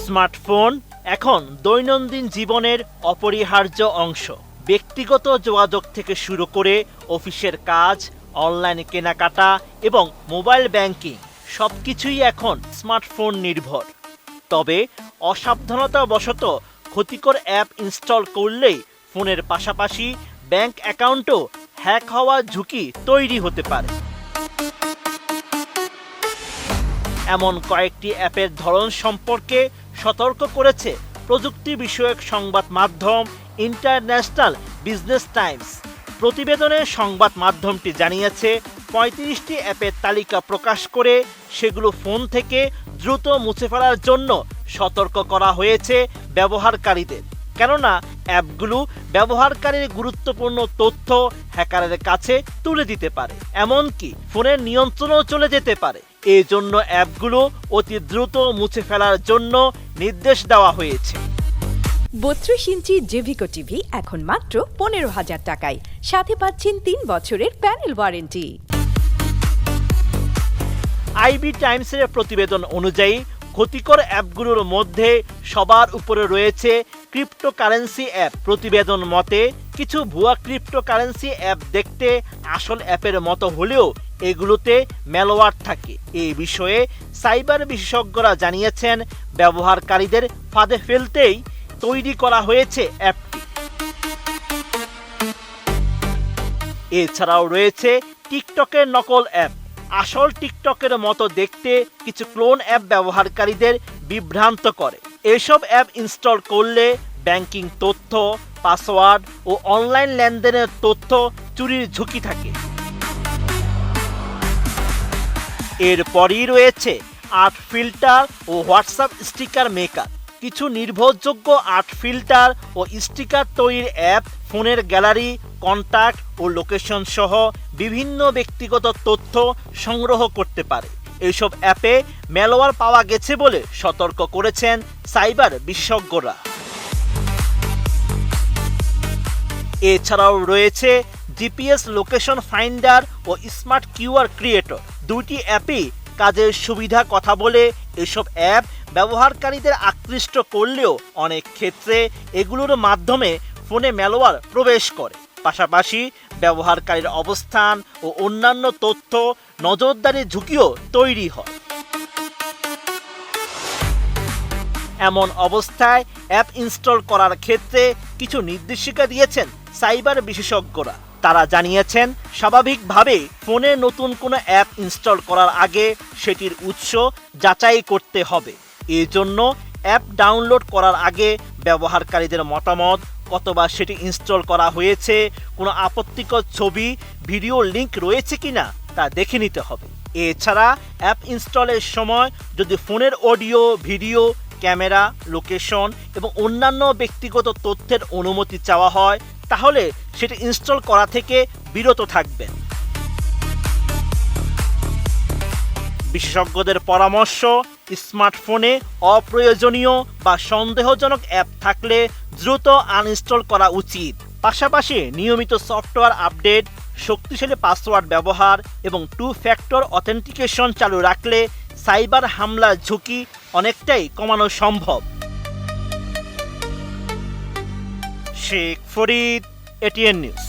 Smartphone এখন দৈনন্দিন জীবনের অপরিহার্য অংশ। ব্যক্তিগত যোগাযোগ থেকে শুরু করে অফিসের কাজ, অনলাইন কেনাকাটা এবং মোবাইল ব্যাংকিং সবকিছুই এখন স্মার্টফোন নির্ভর। তবে অসাবধানতাবশত ক্ষতিকর অ্যাপ ইনস্টল করলেই ফোনের পাশাপাশি ব্যাংক অ্যাকাউন্টও হ্যাক হওয়ার ঝুঁকি তৈরি হতে পারে। এমন কয়েকটি অ্যাপের ধরন সম্পর্কে সতর্ক করেছে প্রযুক্তি বিষয়ক সংবাদ মাধ্যম ইন্টারন্যাশনাল বিজনেস টাইমস। প্রতিবেদনে সংবাদ মাধ্যমটি জানিয়েছে ৩৫টি অ্যাপের তালিকা প্রকাশ করে সেগুলো ফোন থেকে দ্রুত মুছে ফেলার জন্য সতর্ক করা হয়েছে ব্যবহারকারীদের, কেননা অ্যাপগুলো ব্যবহারকারীর গুরুত্বপূর্ণ তথ্য হ্যাকারের কাছে তুলে দিতে পারে, এমনকি ফোনের নিয়ন্ত্রণও চলে যেতে পারে। এই জন্য অ্যাপগুলো অতি দ্রুত মুছে ফেলার জন্য নির্দেশ দেওয়া হয়েছে। ৩২ ইঞ্চি জেভিকো টিভি এখন মাত্র ১৫,০০০ টাকায়, সাথে পাচ্ছেন ৩ বছরের প্যানেল ওয়ারেন্টি। আইবি টাইমসের প্রতিবেদন অনুযায়ী ক্ষতিকর অ্যাপগুলোর মধ্যে সবার উপরে রয়েছে ক্রিপ্টোকারেন্সি অ্যাপ। প্রতিবেদন মতে কিছু ভুয়া ক্রিপ্টোকারেন্সি অ্যাপ দেখতে আসল অ্যাপের মতো হলেও এগুলোতে ম্যালওয়্যার থাকে। এই বিষয়ে সাইবার বিশেষজ্ঞরা জানিয়েছেন ব্যবহারকারীদের ফাঁদে ফেলতেই তৈরি করা হয়েছে অ্যাপটি। এছাড়াও রয়েছে টিকটকের নকল অ্যাপ। আসল টিকটকের মতো দেখতে কিছু ক্লোন অ্যাপ ব্যবহারকারীদের বিভ্রান্ত করে। এসব অ্যাপ ইনস্টল করলে ব্যাংকিং তথ্য, পাসওয়ার্ড ও অনলাইন লেনদেনের তথ্য চুরির ঝুঁকি থাকে। এরপরই রয়েছে আর্ট ফিল্টার ও হোয়াটসঅ্যাপ স্টিকার মেকার। কিছু নির্ভরযোগ্য আর্ট ফিল্টার ও স্টিকার তৈরির অ্যাপ ফোনের গ্যালারি, কন্টাক্ট ও লোকেশন সহ বিভিন্ন ব্যক্তিগত তথ্য সংগ্রহ করতে পারে। এইসব অ্যাপে ম্যালওয়্যার পাওয়া গেছে বলে সতর্ক করেছেন সাইবার বিশেষজ্ঞরা। এছাড়াও রয়েছে জিপিএস লোকেশন ফাইন্ডার ও স্মার্ট কিউআর ক্রিয়েটর। দুটি অ্যাপই কাজের সুবিধা কথা বলে এসব অ্যাপ ব্যবহারকারীদের আকৃষ্ট করলেও অনেক ক্ষেত্রে এগুলোর মাধ্যমে ফোনে ম্যালওয়্যার প্রবেশ করে। পাশাপাশি ব্যবহারকারীর অবস্থান ও অন্যান্য তথ্য নজরদারির ঝুঁকিও তৈরি হয়। এমন অবস্থায় অ্যাপ ইনস্টল করার ক্ষেত্রে কিছু নির্দেশিকা দিয়েছেন সাইবার বিশেষজ্ঞরা। তারা জানিয়েছেন স্বাভাবিকভাবে ফোনে নতুন কোনো অ্যাপ ইনস্টল করার আগে সেটির উৎস যাচাই করতে হবে। এজন্য অ্যাপ ডাউনলোড করার আগে ব্যবহারকারীদের মতামত, কতবার সেটি ইনস্টল করা হয়েছে, কোনো আপত্তিকর ছবি, ভিডিও লিংক রয়েছে কিনা তা দেখে নিতে হবে। এছাড়া অ্যাপ ইনস্টলের সময় যদি ফোনের অডিও, ভিডিও, ক্যামেরা, লোকেশন এবং অন্যান্য ব্যক্তিগত তথ্যের অনুমতি চাওয়া হয় তাহলে সেটি ইনস্টল করা থেকে বিরত থাকবেন। বিশেষজ্ঞদের পরামর্শ, স্মার্টফোনে অপ্রয়োজনীয় বা সন্দেহজনক অ্যাপ থাকলে দ্রুত আনইনস্টল করা উচিত। পাশাপাশি নিয়মিত সফটওয়্যার আপডেট, শক্তিশালী পাসওয়ার্ড ব্যবহার এবং 2 ফ্যাক্টর অথেন্টিকেশন চালু রাখলে সাইবার হামলার ঝুঁকি অনেকটাই কমানো সম্ভব। Sheikh Farid, ATN news.